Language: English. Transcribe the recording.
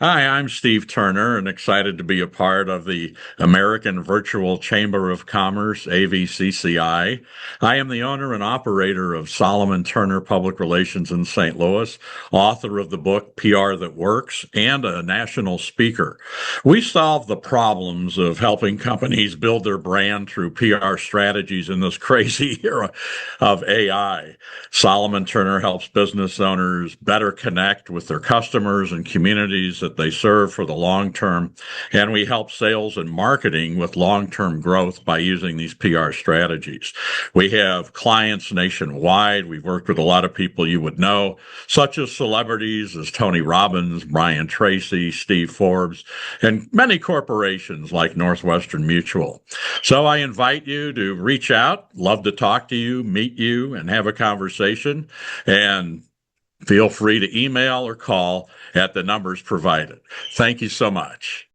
Hi, I'm Steve Turner and excited to be a part of the American Virtual Chamber of Commerce, AVCCI. I am the owner and operator of Solomon Turner Public Relations in St. Louis, author of the book PR That Works, and a national speaker. We solve the problems of helping companies build their brand through PR strategies in this crazy era of AI. Solomon Turner helps business owners better connect with their customers and communities that they serve for the long term. And we help sales and marketing with long term growth by using these PR strategies. We have clients nationwide. We've worked with a lot of people you would know, such as celebrities as Tony Robbins, Brian Tracy, Steve Forbes, and many corporations like Northwestern Mutual. So I invite you to reach out. Love to talk to you, meet you, and have a conversation. And feel free to email or call at the numbers provided. Thank you so much.